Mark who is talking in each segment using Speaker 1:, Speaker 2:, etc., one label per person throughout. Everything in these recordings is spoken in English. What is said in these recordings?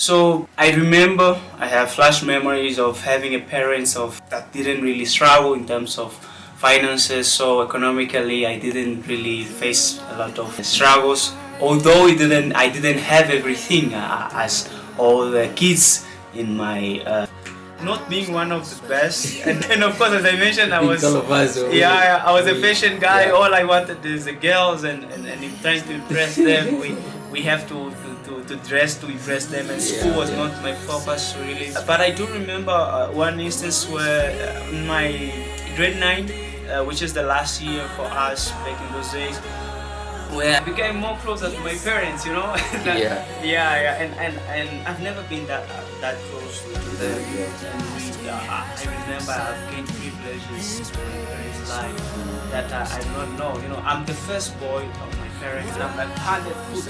Speaker 1: So I remember I have flash memories of having a parents of that didn't really struggle in terms of finances. So economically, I didn't really face a lot of struggles. Although I didn't have everything as all the kids in my not being one of the best. And of course, as I mentioned, I was I was a fashion guy.
Speaker 2: Yeah.
Speaker 1: All I wanted is the girls, and in trying to impress them, we have to dress to impress them, and school was not my focus really. But I do remember one instance where in my grade 9, which is the last year for us back in those days, where I became more closer to my parents, you know. And I've never been that close to them. And I remember I've gained privileges in his life that I do not know. You know, I'm the first boy of my parents, and I'm like handed food.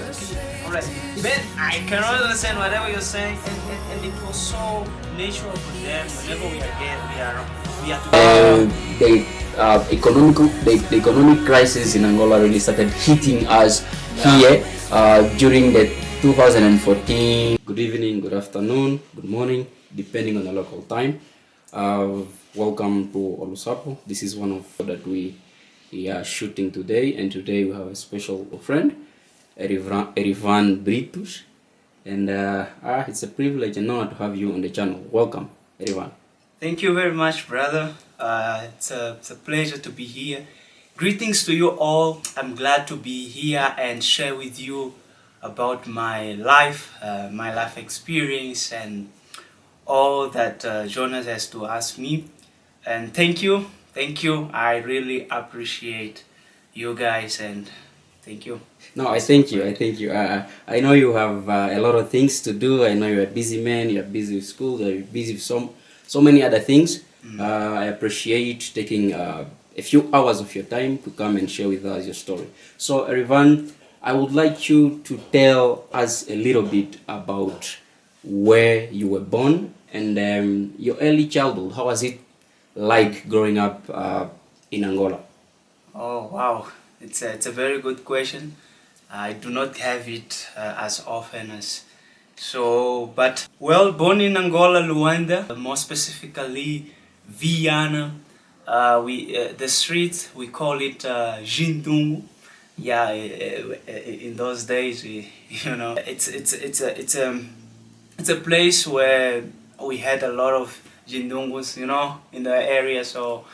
Speaker 1: I'm like, man, I cannot understand whatever you're saying, and it was so natural for them. Whenever we are together.
Speaker 2: The economic crisis in Angola really started hitting us here during the 2014. Good evening, good afternoon, good morning, depending on the local time. Welcome to Olusapo. This is one of that we are shooting today, and today we have a special friend, Erivan Britus, and it's a privilege and honor to have you on the channel. Welcome, Erivan.
Speaker 1: Thank you very much, brother. It's a pleasure to be here. Greetings to you all. I'm glad to be here and share with you about my life experience, and all that Jonas has to ask me. And thank you. I really appreciate you guys, and thank you.
Speaker 2: No, I thank you. I know you have a lot of things to do. I know you're a busy man. You're busy with school. You're busy with so many other things. I appreciate taking a few hours of your time to come and share with us your story. So, Erivan, I would like you to tell us a little bit about where you were born and your early childhood. How was it like growing up in Angola?
Speaker 1: Oh wow, it's a very good question. I do not have it as often as so, but well, born in Angola, Luanda, more specifically Viana. The street we call it Jindungu. Yeah, in those days, it's a place where we had a lot of Jindungus, you know, in the area. So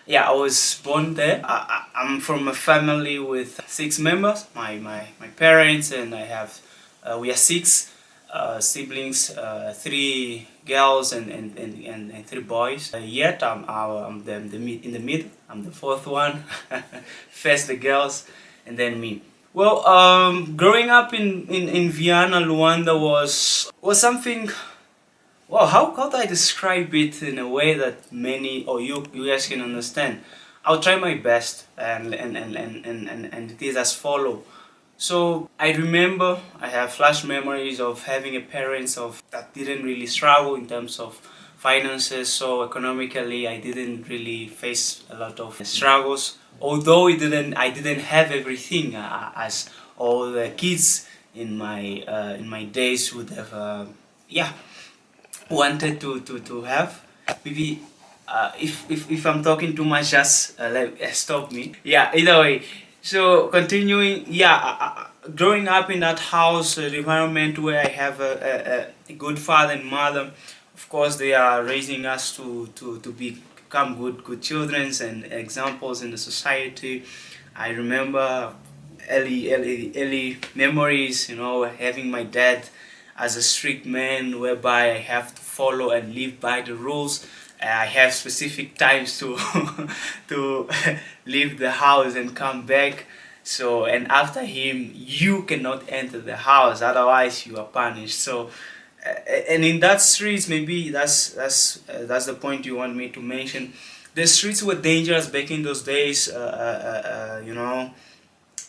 Speaker 1: yeah, I was born there. I'm from a family with 6 members. My parents, and I have we are 6 siblings, 3 girls and 3 boys. Yet I'm in the middle. I'm the 4th one. First the girls, and then me. Well, growing up in Viana, Luanda was something. Well, how do I describe it in a way that many or you guys can understand? I'll try my best, and it is as follow. So I remember I have flash memories of having a parents of that didn't really struggle in terms of finances. So economically, I didn't really face a lot of struggles. Although I didn't have everything as all the kids in my days would have. Wanted to have. Maybe if I'm talking too much, just stop me. Yeah, either way. So continuing, growing up in that house, the environment where I have a good father and mother. Of course, they are raising us to become good children and examples in the society. I remember early memories, you know, having my dad as a strict man, whereby I have to follow and live by the rules. I have specific times to to leave the house and come back. So, and after him, you cannot enter the house, otherwise you are punished. So, and in that streets, maybe that's the point you want me to mention. The streets were dangerous back in those days. You know,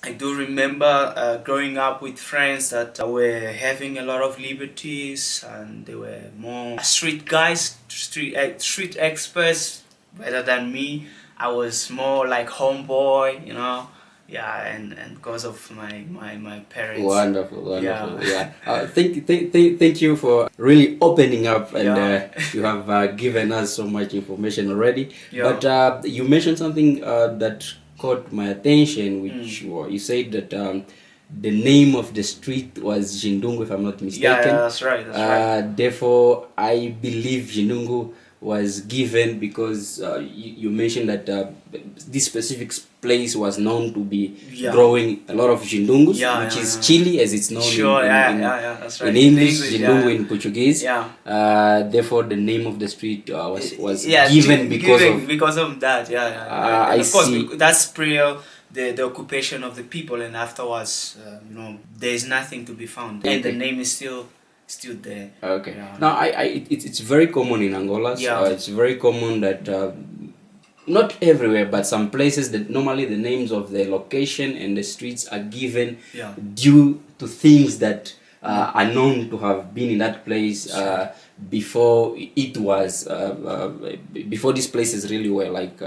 Speaker 1: I do remember growing up with friends that were having a lot of liberties, and they were more street guys, street experts rather than me. I was more like homeboy, you know. and because of my parents.
Speaker 2: Wonderful, wonderful.
Speaker 1: Yeah.
Speaker 2: Yeah. Thank you for really opening up, and
Speaker 1: Yeah.
Speaker 2: you have given us so much information already.
Speaker 1: Yeah.
Speaker 2: But you mentioned something that caught my attention, which you said that the name of the street was Jindungu, if I'm not mistaken.
Speaker 1: Yeah, that's right. That's right.
Speaker 2: Therefore, I believe Jindungu was given because you mentioned that this specific place was known to be
Speaker 1: Yeah.
Speaker 2: growing a lot of jindungus,
Speaker 1: Yeah,
Speaker 2: which
Speaker 1: yeah,
Speaker 2: is
Speaker 1: yeah.
Speaker 2: chili as it's known
Speaker 1: Sure,
Speaker 2: in
Speaker 1: that's right.
Speaker 2: in English,
Speaker 1: English,
Speaker 2: jindungu
Speaker 1: yeah.
Speaker 2: in Portuguese.
Speaker 1: Yeah.
Speaker 2: Therefore, the name of the street was
Speaker 1: Yeah,
Speaker 2: given because
Speaker 1: because of that.
Speaker 2: I
Speaker 1: And of course,
Speaker 2: see.
Speaker 1: that's prior the occupation of the people, and afterwards, there is nothing to be found, and the
Speaker 2: Okay.
Speaker 1: name is still there.
Speaker 2: Okay.
Speaker 1: Yeah.
Speaker 2: Now, it's very common in Angola.
Speaker 1: Yeah.
Speaker 2: It's very common that not everywhere, but some places that normally the names of the location and the streets are given
Speaker 1: Yeah.
Speaker 2: due to things that are known to have been in that place before it was before these places really were like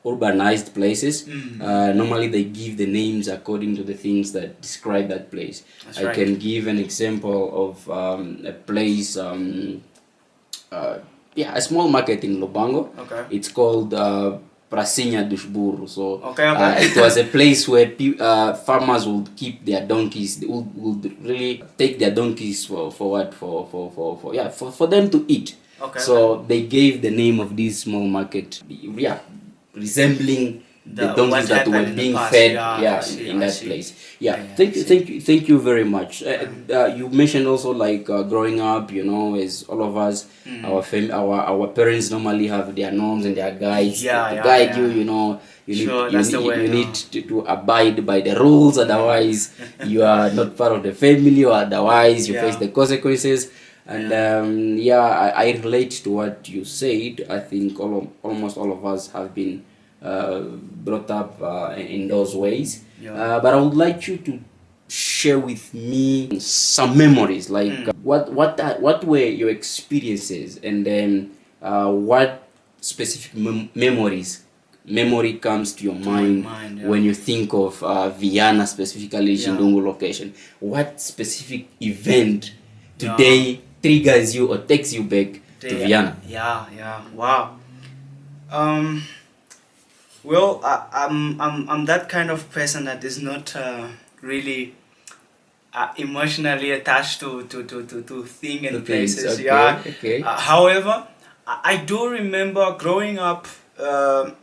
Speaker 2: urbanized places. Normally they give the names according to the things that describe that place.
Speaker 1: That's
Speaker 2: I
Speaker 1: right.
Speaker 2: can give an example of a place, a small market in Lubango.
Speaker 1: Okay.
Speaker 2: It's called Pracinha dos Burros. So
Speaker 1: Okay.
Speaker 2: it was a place where farmers would keep their donkeys. They would really take their donkeys for what for them to eat.
Speaker 1: Okay.
Speaker 2: So they gave the name of this small market, resembling the donkeys
Speaker 1: what
Speaker 2: that were
Speaker 1: happened in the
Speaker 2: being
Speaker 1: past.
Speaker 2: fed,
Speaker 1: I see,
Speaker 2: in
Speaker 1: I
Speaker 2: that
Speaker 1: see.
Speaker 2: place.
Speaker 1: Yeah,
Speaker 2: Thank you very much. You mentioned also like growing up, as all of us, our parents normally have their norms and their guides to guide you.
Speaker 1: Sure, that's the way,
Speaker 2: you need to abide by the rules, otherwise you are not part of the family, or otherwise you face the consequences. And I relate to what you said. I think almost all of us have been brought up in those ways. But I would like you to share with me some memories, like what were your experiences, and then what specific memory comes to your mind when you think of Viana, specifically Jindungu location. What specific event today triggers you or takes you back to Viana?
Speaker 1: Wow. Well, I'm that kind of person that is not really emotionally attached to things and places.
Speaker 2: Okay.
Speaker 1: However, I do remember growing up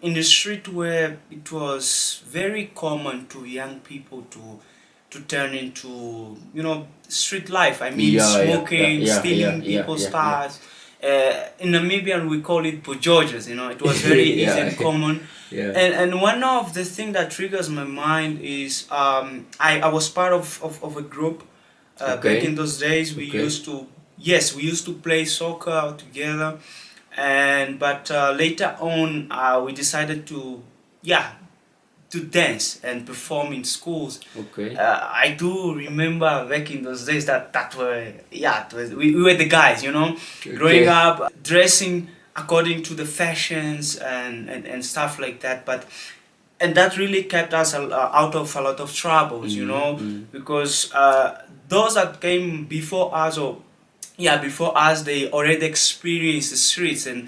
Speaker 1: in the street where it was very common to young people to turn into street life. I mean, smoking, stealing people's cars. In Namibian we call it Bojojas. It was very easy and common. And one of the things that triggers my mind is I was part of a group back in those days. We used to play soccer together, but later on we decided to dance and perform in schools. I do remember back in those days we were the guys, growing up, dressing according to the fashions and stuff like that. And that really kept us out of a lot of troubles, because those that came before us, they already experienced the streets and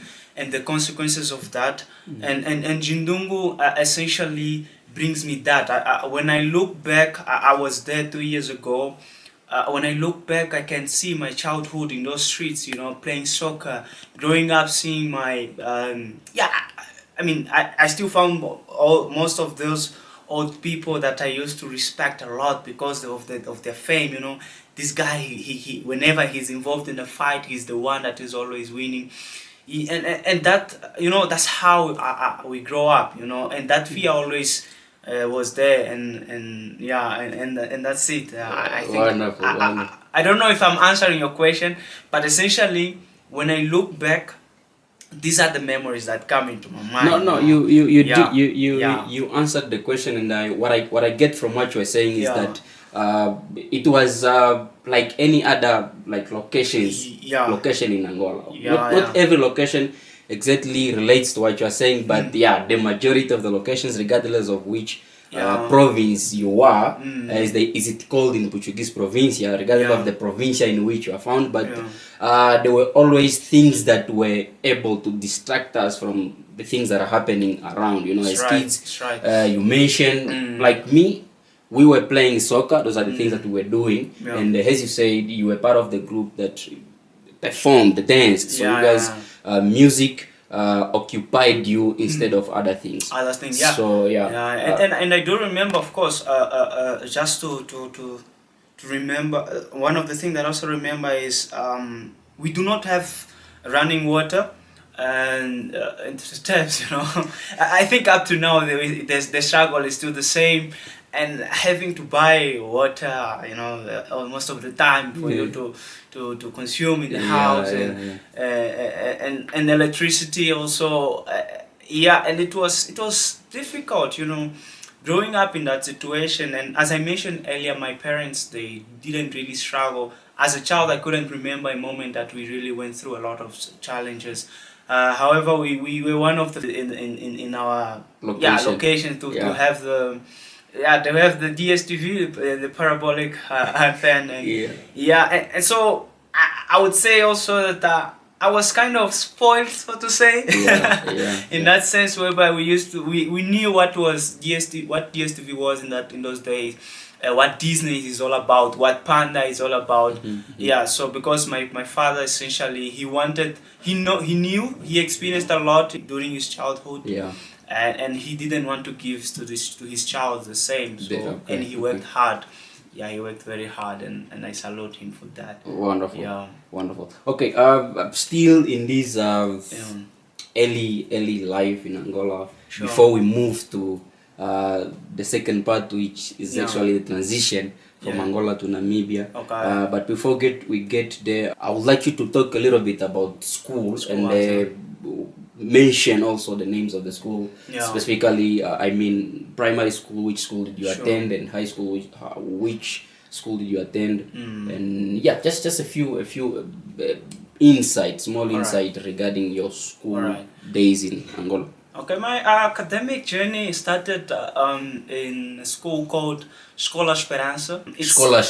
Speaker 1: the consequences of that. And Jindungu essentially brings me that. When I look back, I was there 2 years ago. When I look back, I can see my childhood in those streets, playing soccer, growing up, seeing my I still found most of those old people that I used to respect a lot because of their fame. This guy, he whenever he's involved in a fight, he's the one that is always winning. And that, that's how we grow up, and that fear always was there, and that's it. I think
Speaker 2: Wonderful.
Speaker 1: I don't know if I'm answering your question, but essentially when I look back, these are the memories that come into my mind.
Speaker 2: No, you answered the question, and what I get from what you are saying is that it was like any other location in Angola. Not every location exactly relates to what you are saying, but the majority of the locations, regardless of which
Speaker 1: Yeah.
Speaker 2: province you are. Is it called in Portuguese provincia, regardless of the provincia in which you are found, but there were always things that were able to distract us from the things that are happening around, you know, as kids. You mentioned, like me, we were playing soccer. Those are the things that we were doing, and as you said, you were part of the group that performed, the dance. So you guys, music occupied you instead of other things.
Speaker 1: Other things, yeah.
Speaker 2: So
Speaker 1: and I do remember, of course, just to remember, one of the things that I also remember is we do not have running water and steps, you know. I think up to now the struggle is still the same, and having to buy water, you know, most of the time for you to consume in the house, and electricity also, and it was difficult, you know, growing up in that situation. And as I mentioned earlier, my parents, they didn't really struggle. As a child, I couldn't remember a moment that we really went through a lot of challenges. However, we were one of the in our location to have the they have the DSTV, the parabolic fan, and so I would say also that I was kind of spoiled, so to say, in that sense, whereby we knew what DSTV was in those days, what Disney is all about, what Panda is all about. So because my father essentially he experienced a lot during his childhood. And he didn't want to give to his child the same, so and he worked hard. He worked very hard, and I salute him for that.
Speaker 2: Wonderful. Wonderful. Okay, still in this early life in Angola, before we move to the second part, which is actually the transition from Angola to Namibia. But before we get there, I would like you to talk a little bit about schools and mention also the names of the school. Specifically, I mean primary school, which school did you attend, and high school, which school did you attend, and just a few small insight regarding your school days in Angola.
Speaker 1: Okay, my academic journey started in a school called Escola Esperança.
Speaker 2: Escola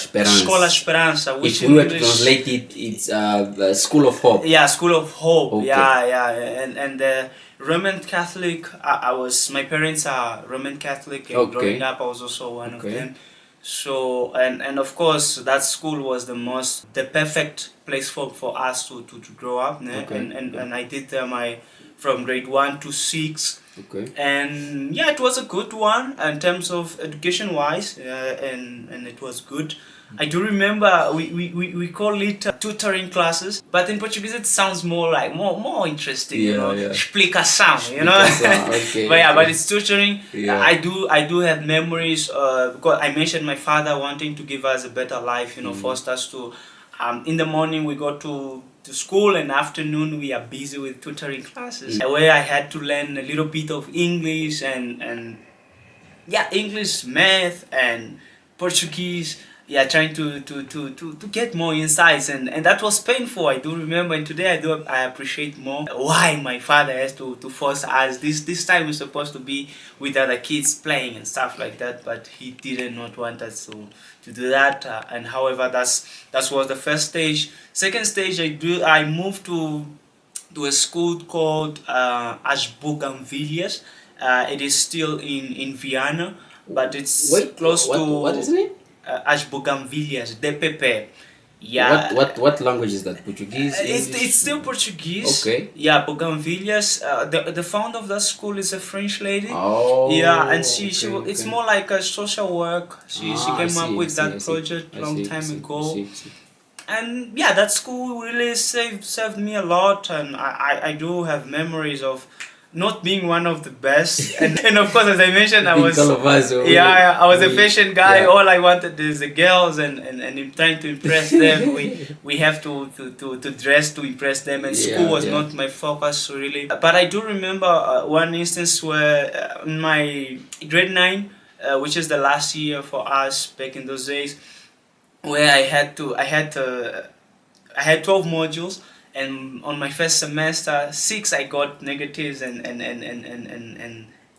Speaker 1: Esperança, which
Speaker 2: if we were to translate it, it's School of Hope.
Speaker 1: School of Hope. And Roman Catholic. My parents are Roman Catholic, and growing up, I was also one of them. So and of course that school was the perfect place for us to grow up. And I did from grade 1 to 6. And it was a good one in terms of education wise, and it was good. I do remember we call it tutoring classes, but in Portuguese it sounds more more interesting, you know, explicação, you know. But it's tutoring. I do have memories because I mentioned my father wanting to give us a better life, you know, forced us to in the morning we go to school, and afternoon we are busy with tutoring classes, where I had to learn a little bit of English and English, math, and Portuguese. Trying to get more insights, and that was painful. I do remember, and today I appreciate more why my father has to force us. This time we're supposed to be with other kids playing and stuff like that, but he did not want us to do that. And however, that was the first stage. Second stage, I moved to a school called As Bugamvilhas. It is still in Viana, but it's close to
Speaker 2: what is it?
Speaker 1: As Bugamvilhas, DPP.
Speaker 2: What language is that? Portuguese?
Speaker 1: It's still Portuguese. Bugamvilhas. The founder of that school is a French lady. And she it's more like a social work. She came up with that project long time ago. And that school really served me a lot, and I do have memories of not being one of the best, and of course, as I mentioned, I was I was a fashion guy. All I wanted is the girls, and in trying to impress them, we have to dress to impress them, and school was not my focus really. But I do remember one instance where in my grade 9, which is the last year for us back in those days, where I had 12 modules. And on my first semester, 6 I got negatives, and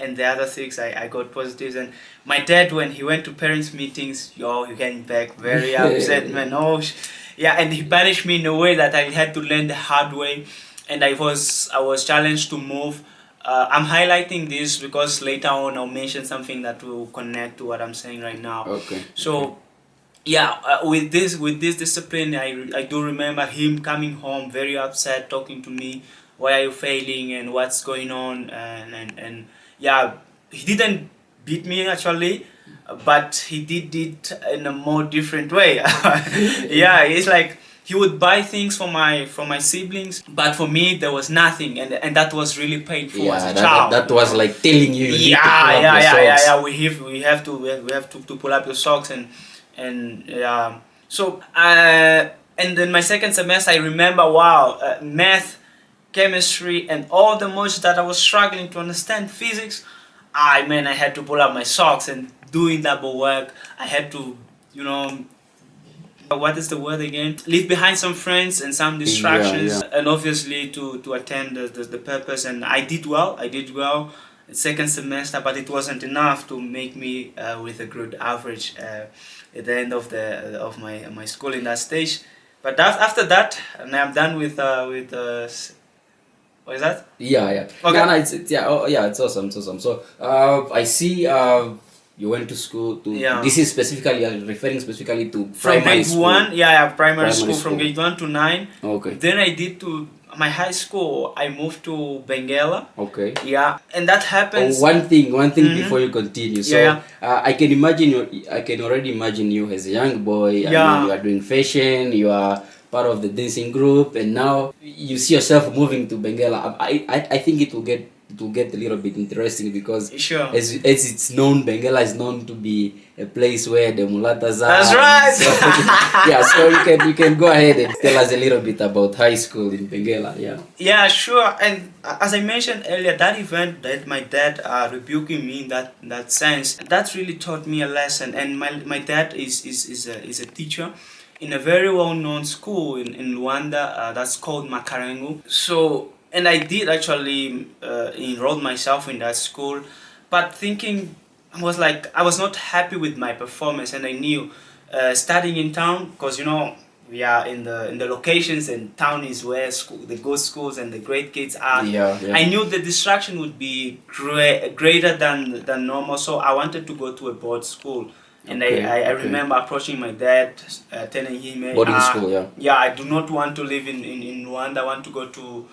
Speaker 1: and the other 6 I got positives. And my dad, when he went to parents meetings, he came back very upset, man. Yeah, and he punished me in a way that I had to learn the hard way, and I was challenged to move. I'm highlighting this because later on I'll mention something that will connect to what I'm saying right now.
Speaker 2: Okay.
Speaker 1: So yeah, with this discipline, I do remember him coming home very upset, talking to me, why are you failing and what's going on, and yeah, he didn't beat me actually, but he did it in a more different way. Yeah, it's like he would buy things for my siblings, but for me there was nothing, and that was really painful as a child.
Speaker 2: That was like telling you.
Speaker 1: We have to pull up your socks, and yeah. So and then my second semester, I remember, wow, math, chemistry, and all the modules that I was struggling to understand, physics. I had to pull up my socks and doing double work. I had to, what is the word again? Leave behind some friends and some distractions, and obviously to attend the purpose. And I did well. Second semester, but it wasn't enough to make me with a good average at the end of my school in that stage. But after that, and I'm done with what is that?
Speaker 2: Yeah.
Speaker 1: Okay.
Speaker 2: No, it's awesome. It's awesome. So I see you went to school to.
Speaker 1: Yeah.
Speaker 2: This is specifically referring specifically to
Speaker 1: From
Speaker 2: primary
Speaker 1: grade
Speaker 2: school.
Speaker 1: 1, primary school from grade 1 to 9.
Speaker 2: Okay.
Speaker 1: Then I did to my high school. I moved to Benguela.
Speaker 2: Okay.
Speaker 1: Yeah, and that happens.
Speaker 2: One thing before you continue. So
Speaker 1: Yeah.
Speaker 2: I can already imagine you as a young boy. I mean, you are doing fashion. You are part of the dancing group, and now you see yourself moving to Benguela. I think it will get a little bit interesting because
Speaker 1: Sure.
Speaker 2: as it's known, Benguela is known to be a place where the mulatas are.
Speaker 1: That's right.
Speaker 2: So, yeah, so you can go ahead and tell us a little bit about high school in Benguela. Yeah.
Speaker 1: Yeah, sure. And as I mentioned earlier, that event that my dad rebuking me in that sense, that really taught me a lesson. And my dad is a teacher in a very well-known school in Luanda, that's called Makarengu. So, and I did actually enroll myself in that school, but thinking, I was not happy with my performance, and I knew studying in town, because we are in the locations, and town is where the good schools and the great kids are.
Speaker 2: Yeah.
Speaker 1: I knew the distraction would be greater than normal, so I wanted to go to a board school. And I remember approaching my dad, telling him,
Speaker 2: boarding school, yeah.
Speaker 1: Yeah, I do not want to live in Rwanda. I want to go to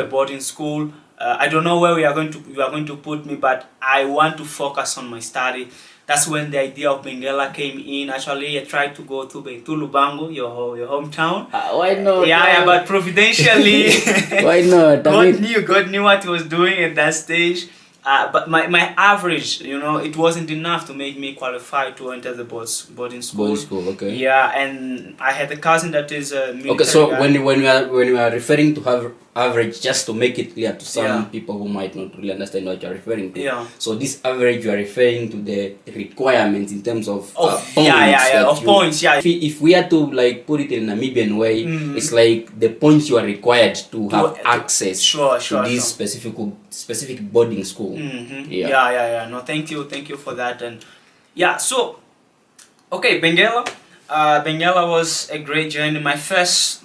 Speaker 1: a boarding school. I don't know where you are going to put me, but I want to focus on my study. That's when the idea of Benguela came in. Actually, I tried to go to Lubango, your hometown.
Speaker 2: Why not?
Speaker 1: Yeah, but providentially,
Speaker 2: why not?
Speaker 1: God knew what he was doing at that stage. But my average, it wasn't enough to make me qualify to enter the boarding school.
Speaker 2: Boarding school, okay.
Speaker 1: Yeah, and I had a cousin that is a military
Speaker 2: Okay, so
Speaker 1: guy.
Speaker 2: when we are referring to have average, just to make it clear to some people who might not really understand what you are referring to.
Speaker 1: Yeah.
Speaker 2: So this average, you are referring to the requirements in terms of points.
Speaker 1: Points. Yeah.
Speaker 2: If we are to put it in a Namibian way, it's like the points you are required to have access to this specific boarding school.
Speaker 1: Mm-hmm. Yeah. No, thank you for that. And yeah, so okay, Benguela. Benguela was a great journey. My first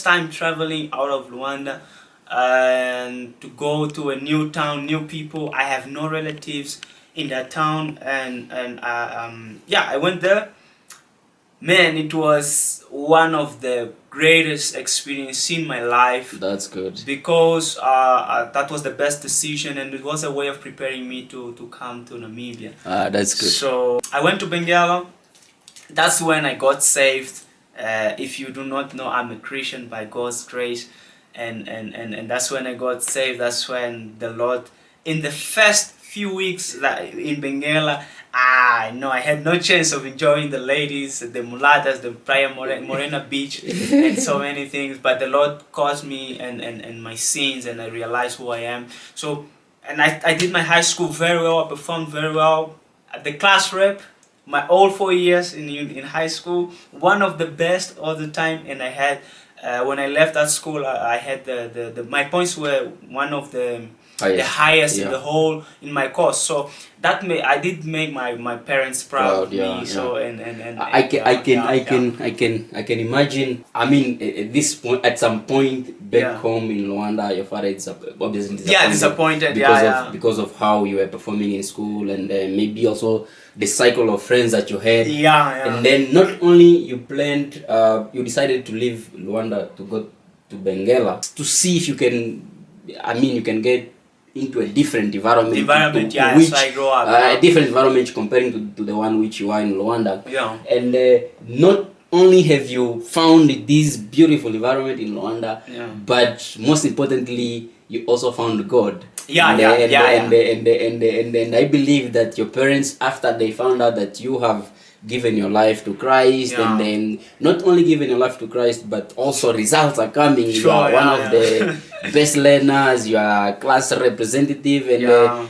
Speaker 1: time traveling out of Luanda, and to go to a new town, new people. I have no relatives in that town, and I went there. Man, it was one of the greatest experiences in my life.
Speaker 2: That's good.
Speaker 1: Because that was the best decision, and it was a way of preparing me to come to Namibia.
Speaker 2: That's good.
Speaker 1: So I went to Benguela. That's when I got saved. If you do not know, I'm a Christian by God's grace, and that's when I got saved. That's when the Lord, in the first few weeks that in Benguela, I had no chance of enjoying the ladies, the mulatas, the Playa Morena beach, and so many things. But the Lord caused me and my sins, and I realized who I am. So, and I did my high school very well. I performed very well. The class rep, my all 4 years in high school, one of the best all the time. And I had when I left that school, I had my points were one of the the highest in
Speaker 2: yeah.
Speaker 1: the whole in my course. So that I did make my parents proud of
Speaker 2: Yeah,
Speaker 1: me.
Speaker 2: yeah.
Speaker 1: So
Speaker 2: I can, I can,
Speaker 1: yeah,
Speaker 2: I
Speaker 1: yeah.
Speaker 2: can, I can, I can imagine. I mean, at this point, at some point back
Speaker 1: Yeah.
Speaker 2: home in Luanda, your father is obviously disappointed.
Speaker 1: Yeah, disappointed,
Speaker 2: because
Speaker 1: yeah,
Speaker 2: of
Speaker 1: yeah.
Speaker 2: because of how you were performing in school, and maybe also the cycle of friends that you had.
Speaker 1: Yeah, yeah.
Speaker 2: And then not only you planned, you decided to leave Luanda to go to Benguela to see if you can. I mean, you can get into a different environment,
Speaker 1: Yeah,
Speaker 2: which
Speaker 1: so I grow up,
Speaker 2: a different environment comparing to the one which you are in Luanda.
Speaker 1: Yeah.
Speaker 2: And not only have you found this beautiful environment in Luanda,
Speaker 1: Yeah.
Speaker 2: but most importantly, you also found God.
Speaker 1: Yeah,
Speaker 2: and,
Speaker 1: yeah,
Speaker 2: and,
Speaker 1: yeah,
Speaker 2: and,
Speaker 1: yeah.
Speaker 2: and I believe that your parents, after they found out that you have given your life to Christ,
Speaker 1: Yeah.
Speaker 2: and then not only given your life to Christ, but also results are coming.
Speaker 1: Sure,
Speaker 2: You are one
Speaker 1: yeah,
Speaker 2: of
Speaker 1: yeah.
Speaker 2: the best learners, you are a class representative, and
Speaker 1: Yeah.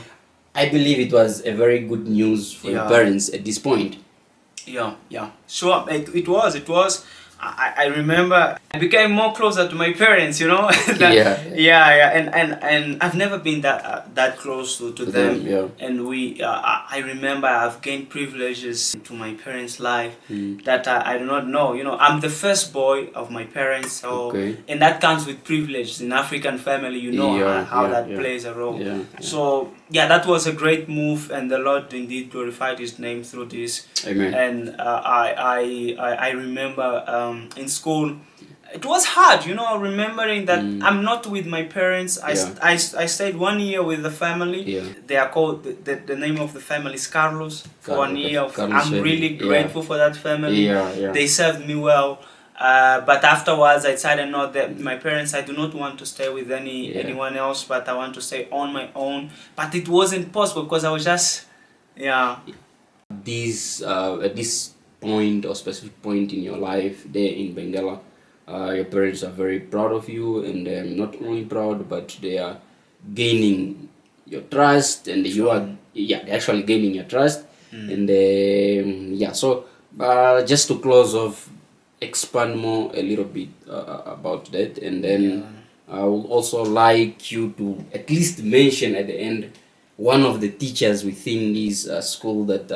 Speaker 2: I believe it was a very good news for your
Speaker 1: Yeah.
Speaker 2: parents at this point.
Speaker 1: Yeah, yeah, sure. It was. I remember I became more closer to my parents, you know.
Speaker 2: Yeah.
Speaker 1: Yeah, and I've never been that close to them.
Speaker 2: Yeah.
Speaker 1: And I remember I've gained privileges to my parents' life
Speaker 2: Mm.
Speaker 1: that I do not know. You know, I'm the first boy of my parents, so
Speaker 2: Okay.
Speaker 1: and that comes with privilege in African family. You know how that plays a role.
Speaker 2: Yeah.
Speaker 1: So yeah, that was a great move, and the Lord indeed glorified His name through this.
Speaker 2: Amen.
Speaker 1: And I remember in school, it was hard, you know, remembering that I'm not with my parents. I stayed 1 year with the family.
Speaker 2: Yeah.
Speaker 1: They are called the name of the family is Carlos. For 1 year,
Speaker 2: Carlos
Speaker 1: I'm
Speaker 2: family.
Speaker 1: really grateful for that family.
Speaker 2: Yeah.
Speaker 1: They served me well. But afterwards, I decided not that my parents. I do not want to stay with anyone else, but I want to stay on my own. But it wasn't possible because I was just
Speaker 2: At this point or specific point in your life there in Benguela, your parents are very proud of you, and not only proud, but they are gaining your trust, and you are they're actually gaining your trust. And so just to close off, expand more a little bit about that, and then I would also like you to at least mention at the end one of the teachers within this school that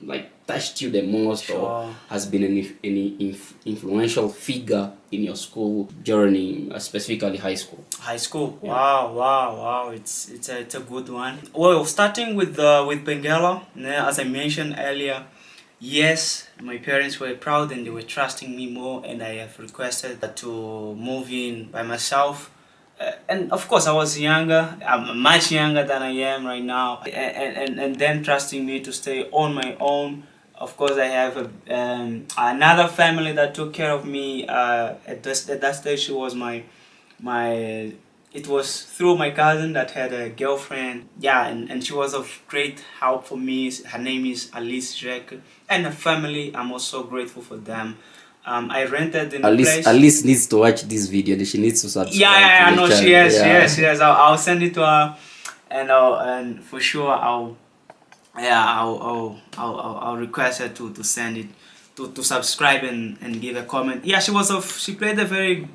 Speaker 2: like touched you the most, or has been any influential figure in your school journey, specifically high school.
Speaker 1: High school. Yeah. Wow. It's a good one. Well, starting with Benguela, as I mentioned earlier, yes, my parents were proud and they were trusting me more, and I have requested to move in by myself. And of course, I was younger. I'm much younger than I am right now, and them trusting me to stay on my own. Of course, I have another family that took care of me. At that stage, she was my. It was through my cousin that had a girlfriend. Yeah, and she was of great help for me. Her name is Alice Jack, and her family. I'm also grateful for them. I rented in a place.
Speaker 2: Alice needs to watch this video. She needs to subscribe.
Speaker 1: Yeah, I know she is. Yes. I'll send it to her, and for sure I'll request her to send it, to subscribe and give a comment. Yeah, she played a very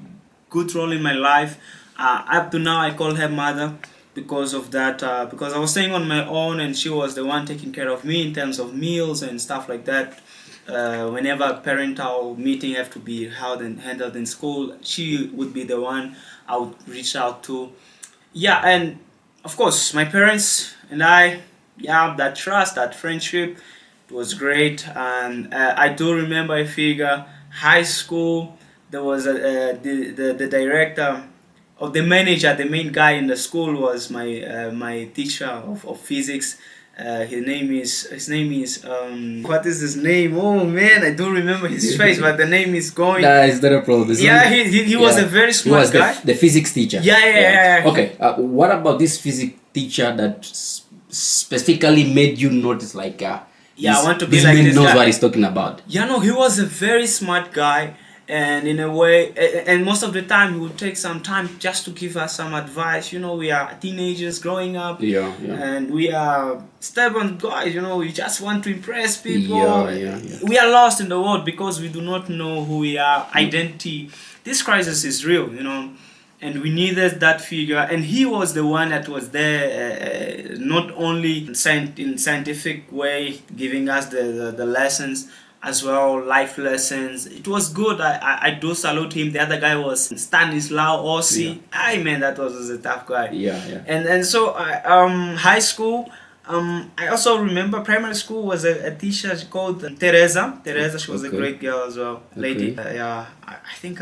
Speaker 1: good role in my life. Up to now, I call her mother because of that. Because I was staying on my own, and she was the one taking care of me in terms of meals and stuff like that. Whenever parental meeting have to be held and handled in school, she would be the one I would reach out to. Yeah, and of course, my parents and I, that trust, that friendship, it was great. And I do remember a figure, high school, there was the director, or the manager, the main guy in the school was my teacher of physics. His name is what is his name? Oh man, I don't remember his face, but the name is going.
Speaker 2: Nah, it's not a problem.
Speaker 1: He was a very smart guy.
Speaker 2: The physics teacher.
Speaker 1: Yeah.
Speaker 2: Okay. What about this physics teacher that specifically made you notice like I want to be like this knows guy. What he's talking about.
Speaker 1: Yeah, no, he was a very smart guy. And in a way, and most of the time, he would take some time just to give us some advice. You know, we are teenagers growing up, and we are stubborn guys. You know, we just want to impress people. We are lost in the world because we do not know who we are. Identity. This crisis is real. You know, and we needed that figure, and he was the one that was there, not only in scientific way giving us the lessons as well, life lessons. It was good. I do salute him. The other guy was Stanislaw Ossi.
Speaker 2: Yeah.
Speaker 1: I mean, that was a tough guy.
Speaker 2: Yeah, yeah.
Speaker 1: And so high school, I also remember primary school was a teacher called Teresa. She was a
Speaker 2: Okay.
Speaker 1: great girl as well, lady.
Speaker 2: Okay.
Speaker 1: Yeah, I think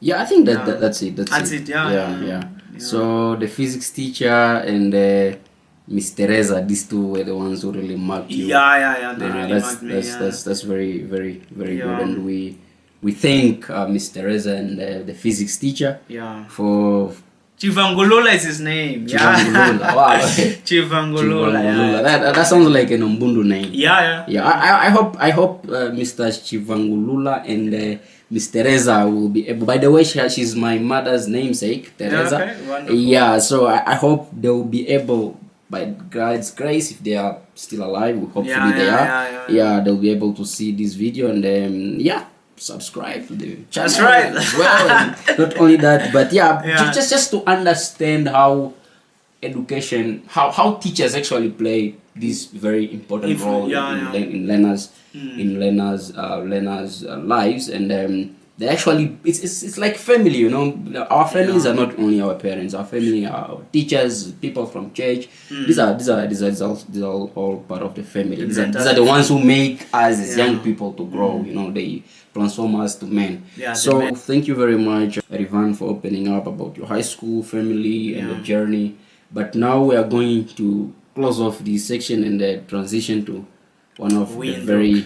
Speaker 2: Yeah, I think
Speaker 1: Yeah.
Speaker 2: that's it.
Speaker 1: That's it, yeah.
Speaker 2: Yeah.
Speaker 1: Yeah.
Speaker 2: So the physics teacher and Miss Teresa, these two were the ones who really marked you.
Speaker 1: Yeah. They really
Speaker 2: that's
Speaker 1: marked me.
Speaker 2: that's very very
Speaker 1: Yeah.
Speaker 2: good, and we thank Miss Teresa and the physics teacher
Speaker 1: Yeah.
Speaker 2: for
Speaker 1: Chivangulula is his name.
Speaker 2: Chivangulula.
Speaker 1: Yeah.
Speaker 2: Wow.
Speaker 1: Chivangulula. Yeah.
Speaker 2: That sounds like an Umbundu name.
Speaker 1: Yeah.
Speaker 2: Yeah, I hope Mr. Chivangulula and Miss Teresa will be able. By the way, she's my mother's namesake, Teresa.
Speaker 1: Okay, wonderful.
Speaker 2: Yeah, so I hope they will be able, by God's grace, if they are still alive, hopefully they are. Yeah, they'll be able to see this video and subscribe to the channel.
Speaker 1: That's right.
Speaker 2: As well. And not only that, but
Speaker 1: Yeah.
Speaker 2: just to understand how education, how teachers actually play this very important role in learners learners lives, and they actually it's like family, you know. Our families are not only our parents, our family are our teachers, people from church. These are all part of the family. These are the ones who make us as young people to grow, you know. They transform us to men. So thank you very much, Erivan, for opening up about your high school family and your journey. But now we are going to close off this section and transition to one of the very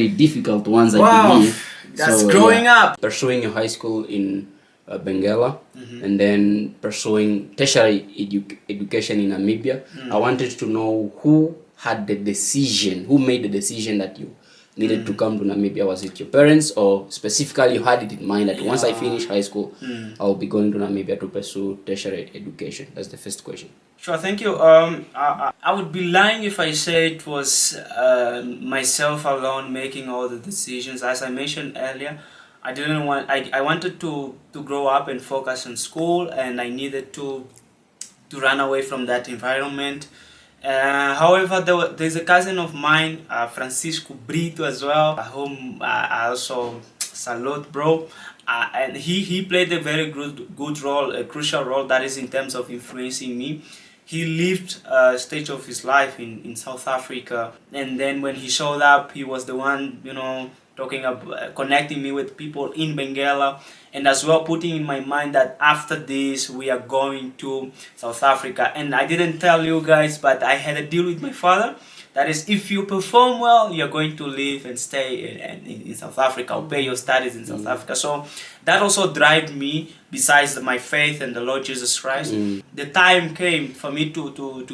Speaker 2: difficult ones, I believe.
Speaker 1: That's growing up.
Speaker 2: Pursuing your high school in Benguela, and then pursuing tertiary education in Namibia. I wanted to know who made the decision that you needed to come to Namibia. Was it your parents, or specifically you had it in mind that once I finish high school, I'll be going to Namibia to pursue tertiary education? That's the first question.
Speaker 1: Sure, thank you. I would be lying if I say it was myself alone making all the decisions. As I mentioned earlier, I wanted to grow up and focus on school, and I needed to run away from that environment. However, there's a cousin of mine, Francisco Brito as well, whom I also salute, bro. And he played a very good role, a crucial role, that is in terms of influencing me. He lived a stage of his life in South Africa, and then when he showed up, he was the one, you know, talking about connecting me with people in Benguela, and as well putting in my mind that after this we are going to South Africa. And I didn't tell you guys, but I had a deal with my father. That is, if you perform well, you're going to live and stay in South Africa, or pay your studies in South Africa. So that also drive me, besides my faith in the Lord Jesus Christ. The time came for me to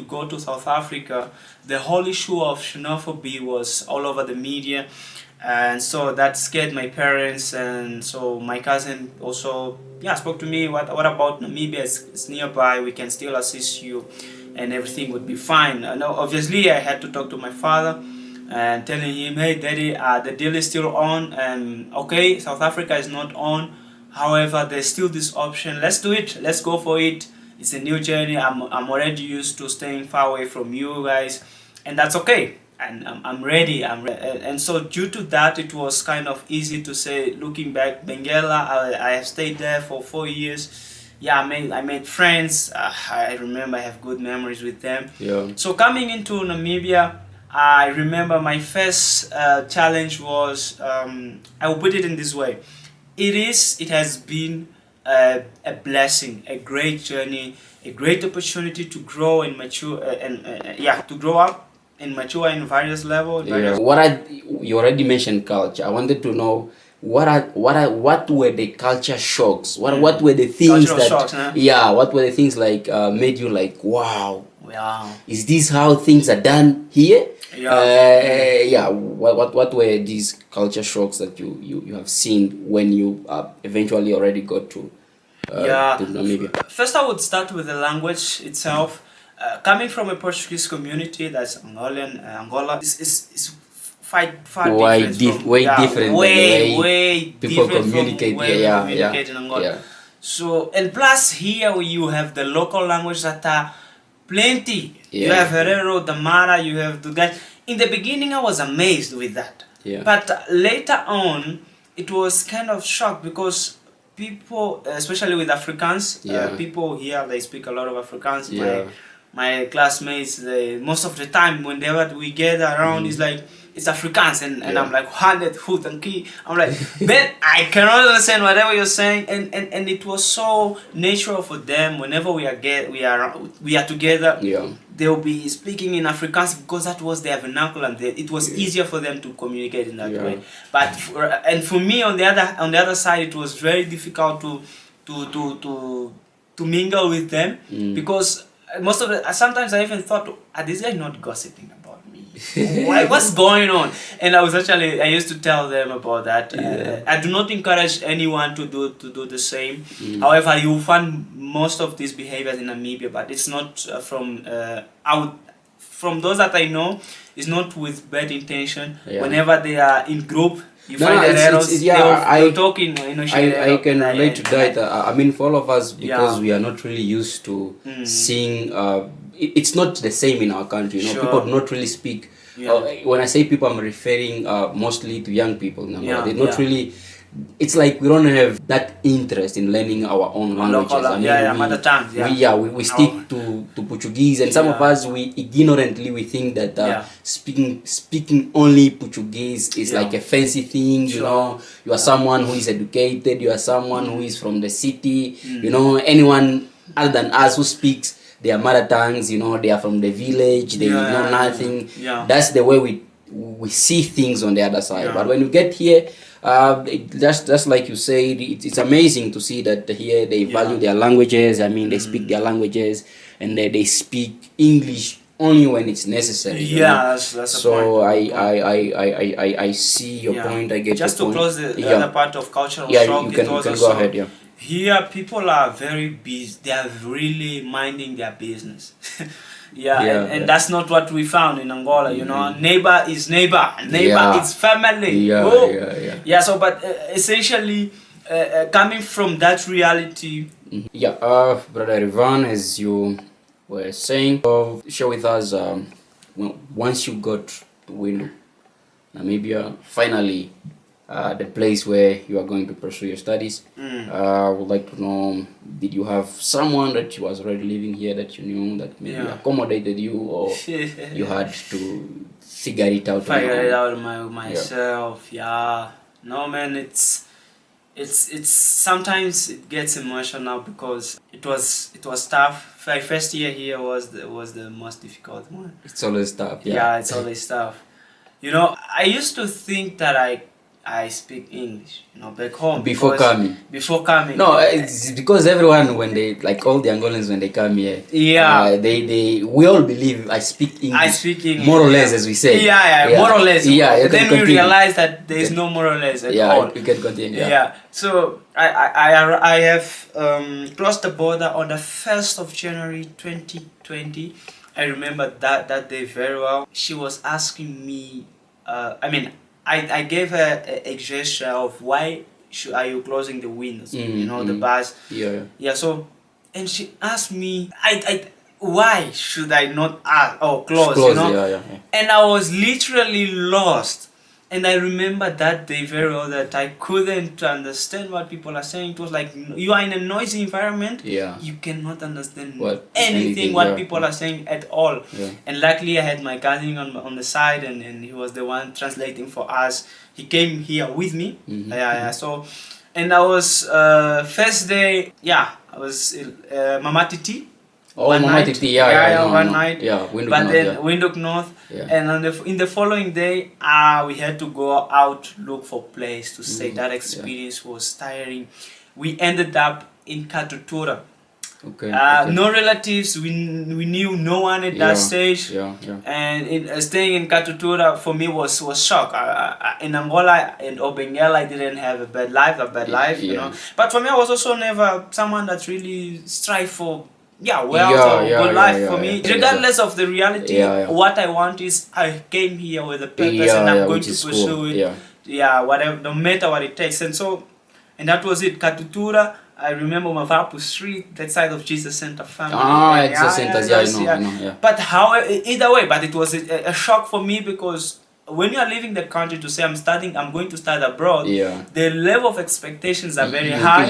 Speaker 1: go to South Africa. The whole issue of xenophobia was all over the media. And so that scared my parents, and so my cousin also spoke to me, what about Namibia? It's nearby, we can still assist you and everything would be fine. Now, obviously I had to talk to my father and telling him, hey daddy, the deal is still on, and okay, South Africa is not on, however there's still this option. Let's do it, let's go for it. It's a new journey. I'm already used to staying far away from you guys, and that's okay. And I'm ready. And so due to that, it was kind of easy to say, looking back, Benguela, I have stayed there for 4 years. Yeah, I made friends. I remember I have good memories with them.
Speaker 2: Yeah.
Speaker 1: So coming into Namibia, I remember my first challenge was, I will put it in this way. It has been a blessing, a great journey, a great opportunity to grow and mature, to grow up and mature in various levels.
Speaker 2: You already mentioned culture. I wanted to know what were the culture shocks? What were the things what were the things like made you like, wow, is this how things are done here? What were these culture shocks that you have seen when you eventually already got to Namibia?
Speaker 1: First, I would start with the language itself. Coming from a Portuguese community, that's Angola, far different from,
Speaker 2: way different than the
Speaker 1: way
Speaker 2: people
Speaker 1: different
Speaker 2: communicate
Speaker 1: from way
Speaker 2: here.
Speaker 1: we
Speaker 2: Yeah,
Speaker 1: communicate in Angola.
Speaker 2: yeah.
Speaker 1: So, and plus here you have the local language that are plenty. You
Speaker 2: Yeah.
Speaker 1: have Herero, the Mara, you have the guys. In the beginning, I was amazed with that.
Speaker 2: Yeah.
Speaker 1: But later on, it was kind of shocked because people, especially with Afrikaans,
Speaker 2: Yeah.
Speaker 1: people here, they speak a lot of Afrikaans.
Speaker 2: Yeah.
Speaker 1: My classmates, most of the time, whenever we gather around, it's like, it's Afrikaans, and
Speaker 2: Yeah.
Speaker 1: I'm like, Handet, Hoot, and Key. I'm like, then I cannot understand whatever you're saying, and it was so natural for them. Whenever we are together,
Speaker 2: Yeah.
Speaker 1: they'll be speaking in Afrikaans because that was their vernacular, and it was easier for them to communicate in that way. But for me, on the other side, it was very difficult to mingle with them because most of the sometimes I even thought, are these guys not gossiping about me? What's going on? And I used to tell them about that. I do not encourage anyone to do the same. However, you find most of these behaviors in Namibia, but it's not from those that I know, it's not with bad intention. Whenever they are in group, you find they're talking.
Speaker 2: I can relate to that. I mean, for all of us, because we are not really used to seeing. It's not the same in our country. People do not really speak. When I say people, I'm referring mostly to young people. They're not really. It's like we don't have that interest in learning our own languages.
Speaker 1: Mother tongue.
Speaker 2: We stick to Portuguese, and some of us we ignorantly think that speaking only Portuguese is like a fancy thing. You are someone who is educated. You are someone who is from the city. Anyone other than us who speaks their mother tongues, they are from the village. They know nothing. That's the way we see things on the other side. But when you get here, just like you said, it's amazing to see that here they value their languages. I mean, they speak their languages, and they speak English only when it's necessary.
Speaker 1: That's
Speaker 2: so
Speaker 1: the
Speaker 2: point. I see your point. I get
Speaker 1: just
Speaker 2: your
Speaker 1: to
Speaker 2: point.
Speaker 1: close the other part of cultural shock.
Speaker 2: You can go ahead.
Speaker 1: Here, people are very busy. They are really minding their business. And that's not what we found in Angola. Neighbor is neighbor. Neighbor is family. So, but essentially, coming from that reality.
Speaker 2: Brother Erivan, as you were saying, share with us once you got to Windhoek, Namibia, finally. The place where you are going to pursue your studies. I would like to know, did you have someone that was already living here that you knew that maybe accommodated you, or you had to figure it out?
Speaker 1: Myself. No, man, it's sometimes it gets emotional because it was tough. My first year here was the most difficult one.
Speaker 2: It's always tough.
Speaker 1: It's always tough. I used to think that I speak English, back home.
Speaker 2: Before coming. No, it's because everyone, when they, like all the Angolans, when they come here, we all believe I speak English. More or less, as we say.
Speaker 1: More or less. Then we realize that there is no more or less at all.
Speaker 2: You can continue.
Speaker 1: So I have crossed the border on the 1st of January 2020. I remember that day very well. She was asking me, I gave her a gesture of why are you closing the windows, the bars. So, and she asked me, why should I not close, And I was literally lost. And I remember that day very well that I couldn't understand what people are saying. It was like, you are in a noisy environment. You cannot understand anything what people are saying at all. And luckily I had my cousin on the side, and he was the one translating for us. He came here with me. So, and I was, first day, I was Mama Titi.
Speaker 2: One night.
Speaker 1: Windhoek North. And in the following day, we had to go out, look for place to stay. That experience was tiring. We ended up in Katutura. No relatives. We knew no one at that stage. And staying in Katutura for me was shock. In Angola and Benguela, I didn't have a bad life. But for me, I was also never someone that really strive for wealth or good life for me.
Speaker 2: yeah.
Speaker 1: Regardless of the reality,
Speaker 2: Yeah.
Speaker 1: what I want is I came here with a purpose and I'm going
Speaker 2: which
Speaker 1: to
Speaker 2: is
Speaker 1: pursue
Speaker 2: cool.
Speaker 1: it. Whatever, no matter what it takes. And that was it. Katutura. I remember Mavapu Street, that side of Jesus Center family.
Speaker 2: Jesus Centers, I know.
Speaker 1: But either way, but it was a shock for me because when you are leaving the country to say I'm going to study abroad, the level of expectations are very high.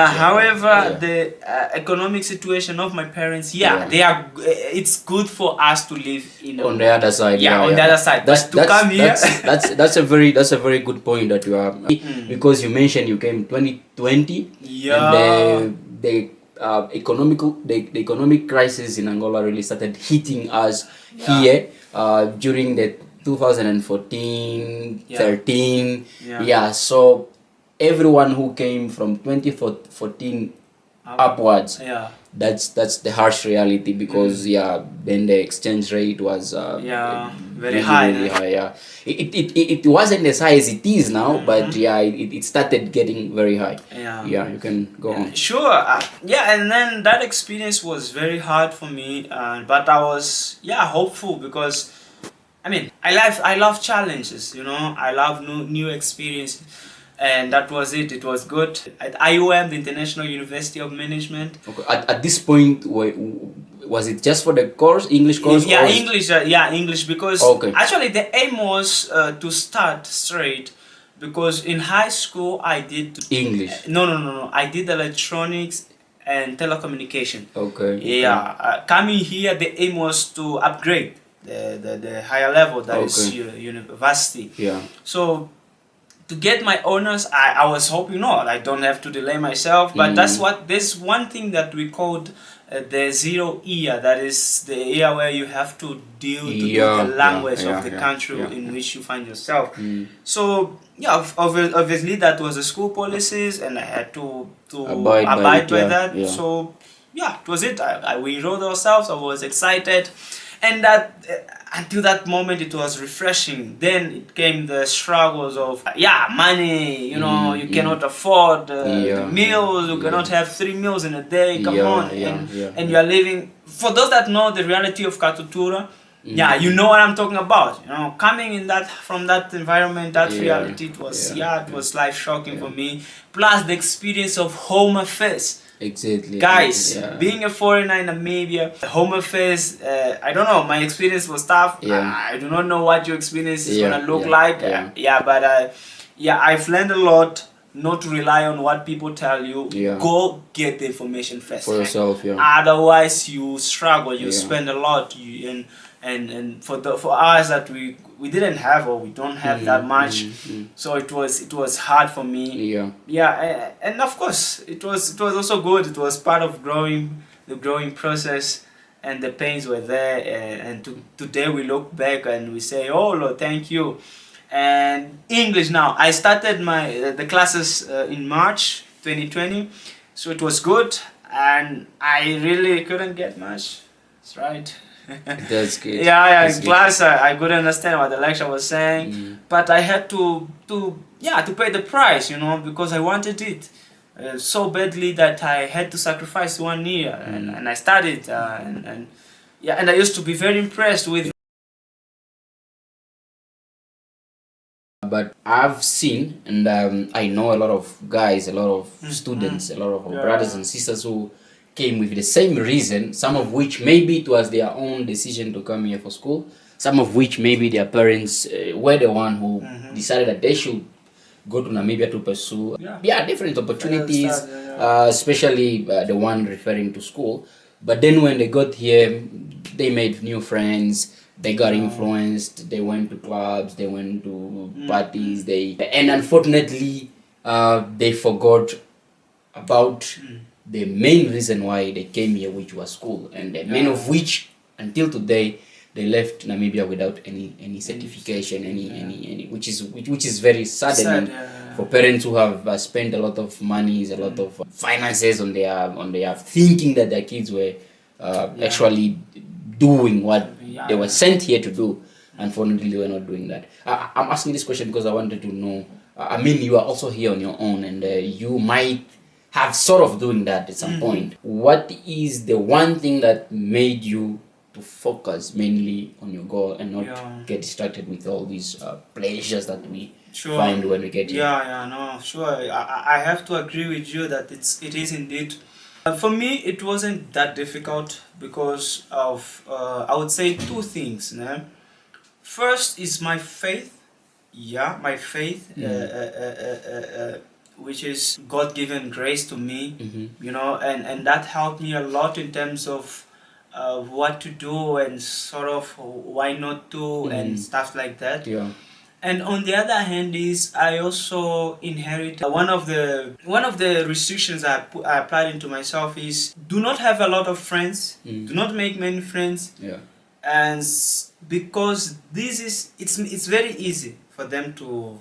Speaker 1: However, the economic situation of my parents, they are. It's good for us to live
Speaker 2: on the other side.
Speaker 1: On the other side.
Speaker 2: That's a very good point that you have, because you mentioned you came 2020. And the economic crisis in Angola really started hitting us here during the 2014, 13. So everyone who came from 2014 upwards, that's the harsh reality, because then the exchange rate was
Speaker 1: very high.
Speaker 2: Really high. It wasn't as high as it is now, but it started getting very high. You can go on.
Speaker 1: Sure. And then that experience was very hard for me, but I was hopeful, because I love challenges, I love new experiences, and that was it. It was good. At IUM, the International University of Management.
Speaker 2: Okay. At this point, was it just for the English course?
Speaker 1: English, because actually the aim was to start straight, because in high school I did
Speaker 2: English.
Speaker 1: No. I did electronics and telecommunication. Coming here, the aim was to upgrade the higher level, that is university. So to get my honors, I was hoping I don't have to delay myself, but there's one thing that we called the 0 year, that is the year where you have to deal to the language of the country in which you find yourself. So obviously that was the school policies, and I had to abide by that. So it was it. We enrolled ourselves. I was excited, and that until that moment it was refreshing. Then it came the struggles of money. You cannot afford the meals. You cannot have 3 meals in a day. Come on, and you are living. For those that know the reality of Katutura, you know what I'm talking about. Coming from that environment, that reality, it was life shocking for me. Plus the experience of home affairs.
Speaker 2: Exactly.
Speaker 1: Guys, being a foreigner in Namibia, home affairs, I don't know, my experience was tough. I do not know what your experience is gonna look like. But I've learned a lot. Not to rely on what people tell you. Go get the information first
Speaker 2: for yourself.
Speaker 1: Otherwise you struggle, you spend a lot, and for us that we didn't have, or we don't have that much, so it was hard for me. And of course it was also good. It was part of the growing process, and the pains were there, and today we look back and we say, oh Lord, thank you. And English now, I started the classes in March 2020, so it was good, and I really couldn't get much. That's right.
Speaker 2: That's good.
Speaker 1: In class I couldn't understand what the lecturer was saying, but I had to pay the price, because I wanted it so badly that I had to sacrifice 1 year, and I studied, and I used to be very impressed with.
Speaker 2: But I've seen, and I know a lot of guys, a lot of students, a lot of brothers and sisters who came with the same reason, some of which maybe it was their own decision to come here for school, some of which maybe their parents were the one who decided that they should go to Namibia to pursue different opportunities, especially the one referring to school. But then when they got here, they made new friends. They got influenced. They went to clubs. They went to parties. And unfortunately, they forgot about the main reason why they came here, which was school, and the main of which, until today, they left Namibia without any certification, any which is very saddening for parents who have spent a lot of money, a lot of finances on their thinking that their kids were actually doing what they were sent here to do. Unfortunately, they were not doing that. I'm asking this question because I wanted to know. You are also here on your own, and you might have sort of doing that at some point. What is the one thing that made you to focus mainly on your goal and not get distracted with all these pleasures that we find when we get here?
Speaker 1: No, sure. I have to agree with you that it is indeed. For me, it wasn't that difficult because of I would say two things. No? First is my faith. Yeah, my faith. Which is God-given grace to me, you know, and that helped me a lot in terms of what to do and sort of why not to and stuff like that.
Speaker 2: Yeah.
Speaker 1: And on the other hand is I also inherited one of the restrictions I applied into myself is do not have a lot of friends, do not make many friends, and because this is it's very easy for them to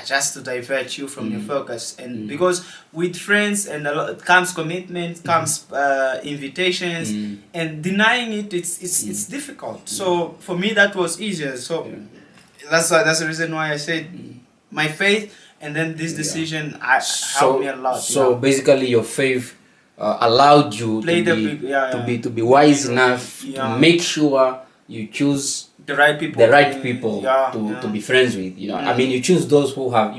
Speaker 1: just to divert you from your focus, and because with friends and a lot comes commitment, comes invitations, and denying it's difficult. So for me that was easier. So that's the reason why I said my faith, and then this decision helped me a lot.
Speaker 2: So basically, your faith allowed you to be wise enough to make sure you choose the right people to be friends with. You know, I mean, you choose those who have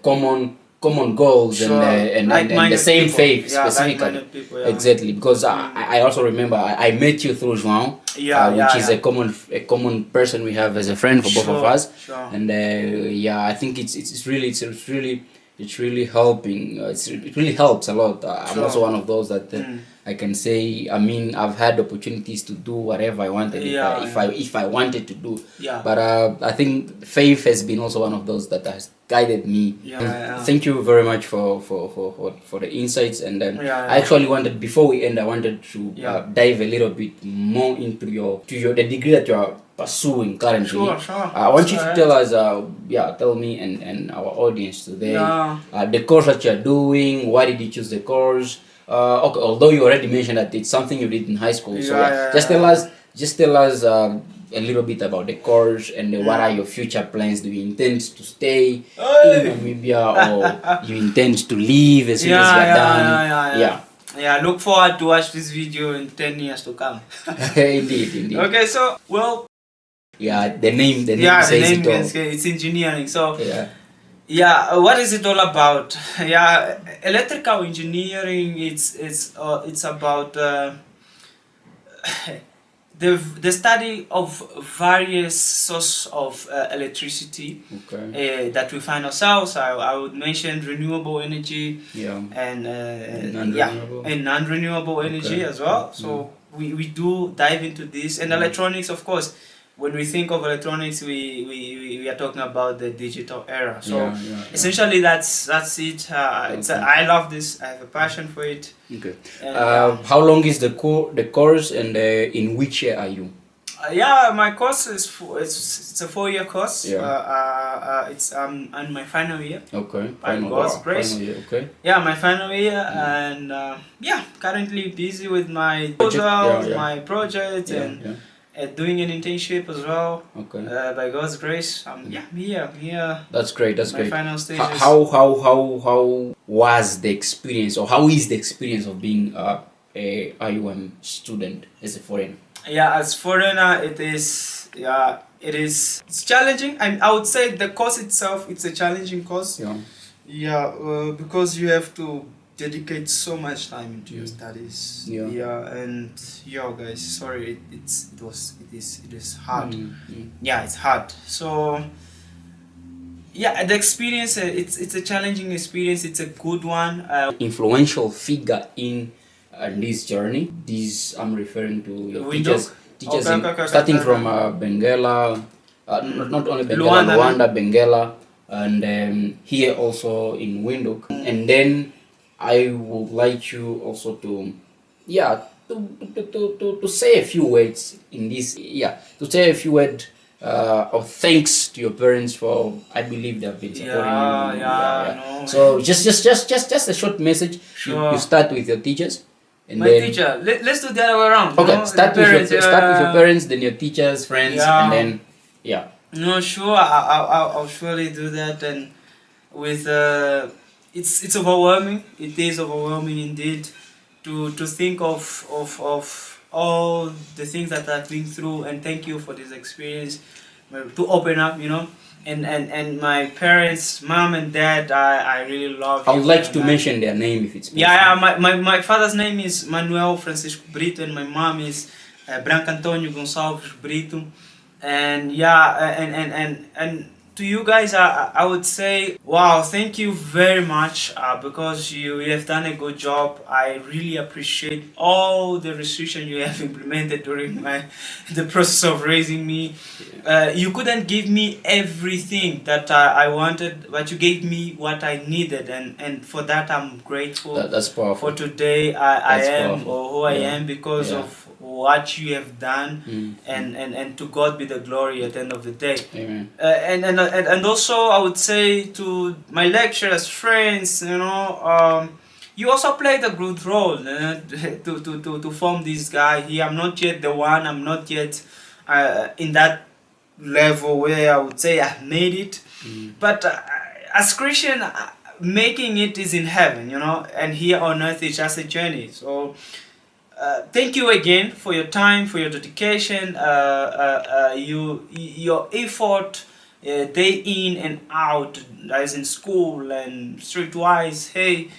Speaker 2: common goals and the same faith specifically. Exactly, because I also remember I met you through João, which is a common person we have as a friend for both of us, and I think it's really helping. It really helps a lot. I'm also one of those that I can say, I mean, I've had opportunities to do whatever I wanted if I wanted to do. But I think faith has been also one of those that has guided me. Thank you very much for the insights. And then I actually wanted, before we end, I wanted to dive a little bit more into the degree that you are pursuing currently. I want you to tell us, tell me and our audience today, the course that you're doing. Why did you choose the course? Okay, although you already mentioned that it's something you did in high school, just tell us a little bit about the course and what are your future plans. Do you intend to stay in Namibia or you intend to leave as soon as you're done?
Speaker 1: Yeah, look forward to watch this video in 10 years to come.
Speaker 2: Indeed.
Speaker 1: Okay, so
Speaker 2: the name says it all.
Speaker 1: It's engineering. So what is it all about? Electrical engineering. It's about the study of various sources of electricity that we find ourselves. I would mention renewable energy and non-renewable energy as well. So we do dive into this, and electronics, of course. When we think of electronics, we are talking about the digital era. So essentially, that's it. I love this. I have a passion for it.
Speaker 2: Okay. And, how long is the course, and in which year are you?
Speaker 1: My course is it's a 4-year course. It's on my final year.
Speaker 2: Okay.
Speaker 1: By God's grace.
Speaker 2: Okay.
Speaker 1: My final year, and currently busy with my my project and. Doing an internship as well. Okay. By God's grace, I'm here.
Speaker 2: That's great.
Speaker 1: My final stages.
Speaker 2: How was the experience, or how is the experience of being a IUM student as a foreigner?
Speaker 1: As foreigner, it's challenging. I would say the course itself, it's a challenging course. Because you have to dedicate so much time into your studies. And guys, sorry, it is hard. It's hard. So the experience, it's a challenging experience. It's a good one.
Speaker 2: Influential figure in this journey. This I'm referring to your teachers starting from Benguela, not only Benguela, Luanda, Benguela, and here also in Windhoek, and then I would like you also to say a few words in this. To say a few words of thanks to your parents for, I believe they have been supporting you. So just a short message. You start with your teachers. And
Speaker 1: teacher. Let's do the other way around.
Speaker 2: Okay, start with your parents, then your teachers, friends, and then
Speaker 1: No, sure. I'll surely do that, and with it's overwhelming. It is overwhelming indeed to think of all the things that I've been through, and thank you for this experience, to open up, you know. And my parents, mom and dad, I really love
Speaker 2: I
Speaker 1: you.
Speaker 2: would like
Speaker 1: and
Speaker 2: to mention their name if it's possible.
Speaker 1: yeah, my father's name is Manuel Francisco Brito, and my mom is Branca Antonio Gonçalves Brito. And yeah, and to you guys, I would say, wow, thank you very much, because you have done a good job. I really appreciate all the restriction you have implemented during the process of raising me. You couldn't give me everything that I wanted, but you gave me what I needed, and for that I'm grateful.
Speaker 2: That's powerful.
Speaker 1: For today, I
Speaker 2: That's
Speaker 1: am
Speaker 2: powerful.
Speaker 1: or who I
Speaker 2: Yeah.
Speaker 1: am because
Speaker 2: Yeah.
Speaker 1: of what you have done,
Speaker 2: Mm.
Speaker 1: and to God be the glory at the end of the day.
Speaker 2: Amen.
Speaker 1: And also I would say to my lecturers, friends, you know, you also played a good role to form this guy here. I'm not yet the one. I'm not yet in that level where I would say I've made it. But as Christian, making it is in heaven, you know, and here on earth is just a journey. So thank you again for your time, for your dedication, your effort, day in and out, as in school and streetwise. Hey,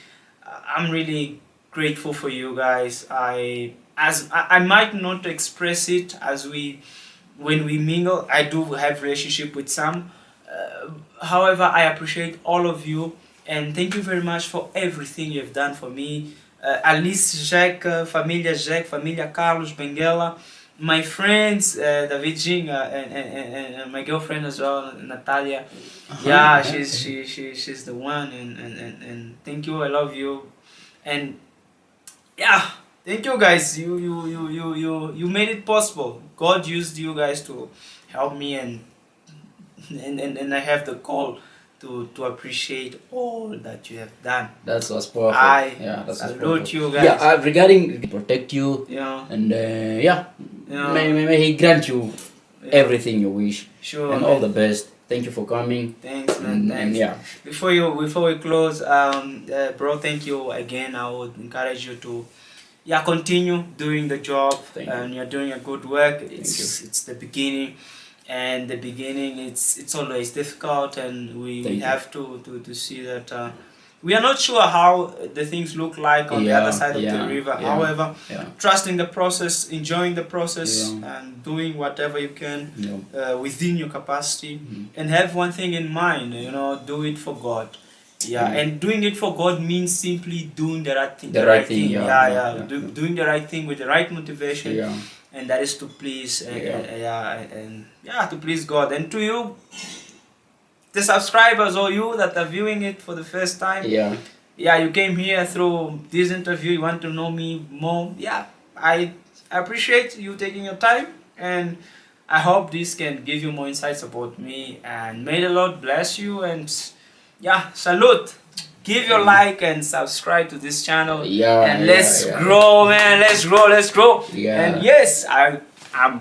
Speaker 1: I'm really grateful for you guys. I might not express it as we when we mingle. I do have relationship with some. However, I appreciate all of you, and thank you very much for everything you've done for me. Alice, Jack, Familia Carlos, Benguela, my friends, David Jing, and my girlfriend as well, Natalia. Yeah, she's the one, and thank you. I love you, and yeah, thank you guys. You made it possible. God used you guys to help me, and I have the call to appreciate all that you have done.
Speaker 2: That's what's powerful. That's
Speaker 1: salute you guys.
Speaker 2: Yeah, regarding protect you,
Speaker 1: Yeah.
Speaker 2: and
Speaker 1: Yeah.
Speaker 2: may He grant you everything you wish,
Speaker 1: Sure.
Speaker 2: and
Speaker 1: man.
Speaker 2: all the best. Thank you for coming.
Speaker 1: Thanks, man.
Speaker 2: And
Speaker 1: Thanks.
Speaker 2: yeah,
Speaker 1: Before we close, bro, thank you again. I would encourage you to, continue doing the job,
Speaker 2: Thank you.
Speaker 1: and you're doing a good work.
Speaker 2: you.
Speaker 1: It's the beginning, and the beginning it's always difficult, and we
Speaker 2: Thank you.
Speaker 1: have to see that. We are not sure how the things look like on the other side of the river. However, trusting the process, enjoying the process, and doing whatever you can within your capacity, and have one thing in mind, you know, do it for God. And doing it for God means simply doing the right thing. Doing the right thing with the right motivation, and that is to please, to please God. And to you, the subscribers, or you that are viewing it for the first time, you came here through this interview, you want to know me more. I appreciate you taking your time, and I hope this can give you more insights about me, and may the Lord bless you. And salute. Give your like and subscribe to this channel, and let's grow, man. Let's grow. And yes, I'm